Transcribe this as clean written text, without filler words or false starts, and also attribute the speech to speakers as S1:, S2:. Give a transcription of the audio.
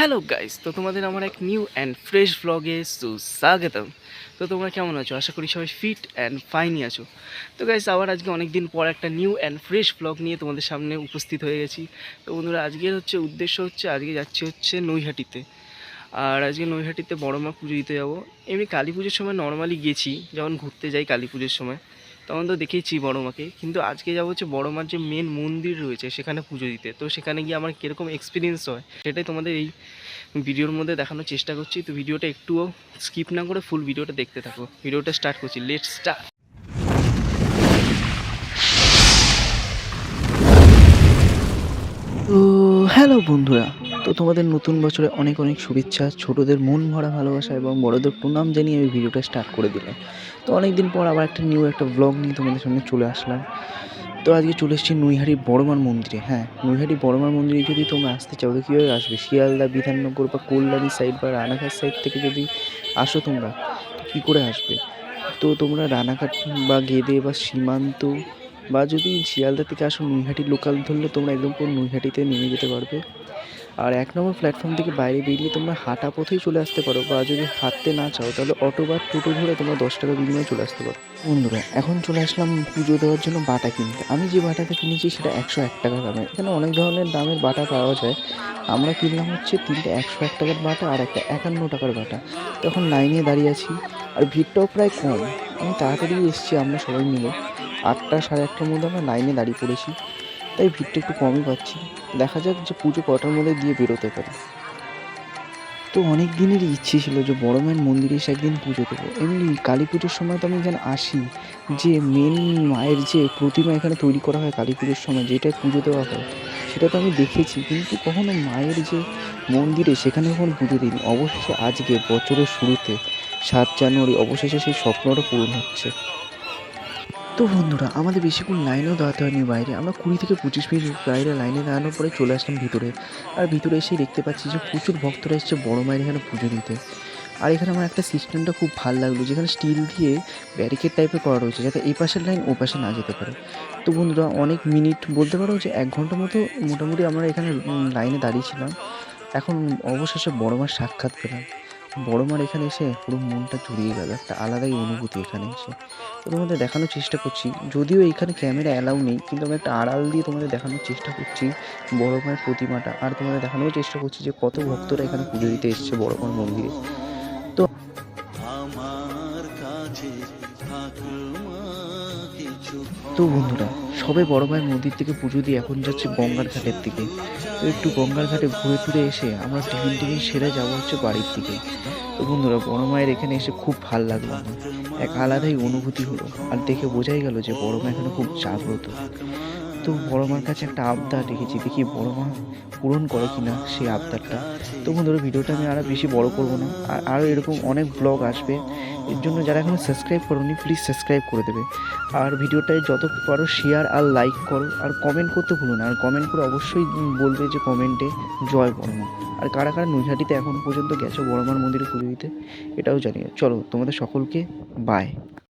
S1: Hello guys, তো তোমাদের আমার এক নিউ অ্যান্ড ফ্রেশ ব্লগে সুস্বাগতম। তো তোমরা কেমন আছো? আশা করি সবাই ফিট অ্যান্ড ফাইনই আছো। তো গাইস, আবার আজকে অনেক দিন পর একটা নিউ অ্যান্ড ফ্রেশ ব্লগ নিয়ে তোমাদের সামনে উপস্থিত হয়ে গেছি। তো বন্ধুরা, আজকের উদ্দেশ্য হচ্ছে আজকে যাচ্ছি নৈহাটিতে। আর আজকে নৈহাটিতে বড় মা পুজো দিতে যাবো। এমনি কালী পুজোর সময় নর্মালি গেছি, যখন ঘুরতে যাই কালী পুজোর সময় তখন তো দেখেইছি বড় মাকে, কিন্তু আজকে যাবো বড় মার যে মেন মন্দির রয়েছে সেখানে পুজো দিতে। তো সেখানে গিয়ে আমার কীরকম এক্সপিরিয়েন্স হয় সেটাই তোমাদের এই ভিডিওর মধ্যে দেখানোর চেষ্টা করছি। তো ভিডিওটা একটুও স্কিপ না করে ফুল ভিডিওটা দেখতে থাকো। ভিডিওটা স্টার্ট করছি, লেটস স্টার্ট। তো হ্যালো বন্ধুরা, তো তোমাদের নতুন বছরে অনেক অনেক শুভেচ্ছা। ছোটদের মন ভরা ভালোবাসা এবং বড়দের প্রণাম জানিয়ে আমি ভিডিওটা স্টার্ট করে দিলাম। তো অনেকদিন পর আবার একটা নিউ ব্লগ নিয়ে তোমাদের সামনে চলে আসলাম। তো আজকে চলে এসেছি নৈহাটি বড়মার মন্দিরে। হ্যাঁ, নৈহাটি বড়মার মন্দিরে যদি তোমরা আসতে চাও তো কীভাবে আসবে? শিয়ালদা, বিধাননগর বা কল্যাণী সাইড বা রানাঘাট সাইড থেকে যদি আসো তোমরা, তো কী করে আসবে? তো তোমরা রানাঘাট বা গেদে বা সীমান্ত বা যদি শিয়ালদা থেকে আসো নৈহাটি লোকাল ধরলে তোমরা একদম পুরো নৈহাটিতে নেমে যেতে পারবে। আর ১ নম্বর প্ল্যাটফর্ম থেকে বাইরে বেরিয়ে তোমরা হাঁটা পথেই চলে আসতে পারো, বা যদি হাঁটতে না চাও তাহলে অটো বা টোটো ধরে তোমরা ১০ টাকা বিনিময়ে চলে আসতে পারো। বন্ধুরা, এখন চলে আসলাম পুজো দেওয়ার জন্য বাটা কিনতে। আমি যে বাটাটা কিনেছি সেটা ১০১ টাকা দামের। এখানে অনেক ধরনের দামের বাটা পাওয়া যায়। আমরা কিনলাম তিনটে ১০১ টাকার বাটা আর একটা ৫১ টাকার বাটা। তখন লাইনে দাঁড়িয়ে আছি, আর ভিড়টাও প্রায় কম। আমি তাড়াতাড়ি এসেছি, আমরা সবাই মিলে ৮টা সাড়ে ৮টার মধ্যে আমরা লাইনে দাঁড়িয়ে পড়েছি, তাই ভিড়টা একটু কমই পাচ্ছি। দেখা যাক যে পুজো কটার মধ্যে দিয়ে বেরোতে পারি। তো অনেক দিনেরই ইচ্ছে ছিল যে বড় মায়ের মন্দিরে এসে একদিন পুজো দেবো। এমনি কালী পুজোর সময় তো আমি এখানে আসি, যে মেন মায়ের যে প্রতিমা এখানে তৈরি করা হয় কালী পুজোর সময়, যেটায় পুজো দেওয়া হয় সেটা তো আমি দেখেছি, কিন্তু কখনো মায়ের যে মন্দিরে সেখানে কখনো পুজো দিইনি। অবশেষে আজকে বছরের শুরুতে ৭ জানুয়ারি অবশেষে সেই স্বপ্নটা পূরণ হচ্ছে। তো বন্ধুরা, আমাদের বেশিক্ষণ লাইনেও দাঁড়াতে হয়নি বাইরে। আমরা ২০ থেকে ২৫ মিনিট বাইরে লাইনে দাঁড়ানোর পরে চলে আসলাম ভিতরে। আর ভিতরে এসেই দেখতে পাচ্ছি যে প্রচুর ভক্তরা এসেছে বড় মায়ের এখানে পুজো দিতে। আর এখানে আমার একটা সিস্টেমটা খুব ভালো লাগলো, যেখানে স্টিল দিয়ে ব্যারিকেড টাইপের করা রয়েছে, যাতে এই পাশের লাইন ও পাশে না যেতে পারে। তো বন্ধুরা, অনেক মিনিট বলতে পারো যে ১ ঘন্টা মতো মোটামুটি আমরা এখানে লাইনে দাঁড়িয়েছিলাম। এখন অবশেষে বড় মার সাক্ষাৎ পেলাম। বড় মার এখানে এসে পুরো মনটা জুড়িয়ে গেল, একটা আলাদাই অনুভূতি এখানে এসে। তো তোমাদের দেখানোর চেষ্টা করছি, যদিও এখানে ক্যামেরা অ্যালাউ নেই, কিন্তু আমি একটা আড়াল দিয়ে তোমাদের দেখানোর চেষ্টা করছি বড় মায়ের প্রতিমাটা। আর তোমাদের দেখানোর চেষ্টা করছি যে কত ভক্তরা এখানে পুজো দিতে এসছে বড় মার মন্দিরে। তো তো বন্ধুরা, সবে বড় মায়ের মন্দির থেকে পুজো দিয়ে এখন যাচ্ছে গঙ্গার ঘাটের দিকে। তো একটু গঙ্গার ঘাটে ঘুরে টুরে এসে আমরা টিফিন সেরে যাবো বাড়ির দিকে। তো বন্ধুরা, বড় মায়ের এখানে এসে খুব ভাল লাগলো আমার, এক আলাদাই অনুভূতি হলো। আর দেখে বোঝাই গেল যে বড় মা এখানে খুব জাগ্রত। তো বড় মার কাছে একটা আবদার রেখেছি, দেখি বড় মা পূরণ করে কিনা সেই আবদারটা। তো বন্ধুরা, ভিডিওটা আমি আরও বেশি বড় করব না, আর আরও এরকম অনেক ব্লগ আসবে। এর জন্য যারা এখনও সাবস্ক্রাইব করোনি প্লিজ সাবস্ক্রাইব করে দেবে। আর ভিডিওটায় যত পারো শেয়ার আর লাইক করো, আর কমেন্ট করতে ভুলো না। আর কমেন্ট করে অবশ্যই বলবে যে কমেন্টে জয় বড় মা। আর কারা কারা নৈহাটিতে এখনও পর্যন্ত গেছো বড় মার মন্দিরে পুজো দিতে এটাও জানিও। চলো, তোমাদের সকলকে বাই।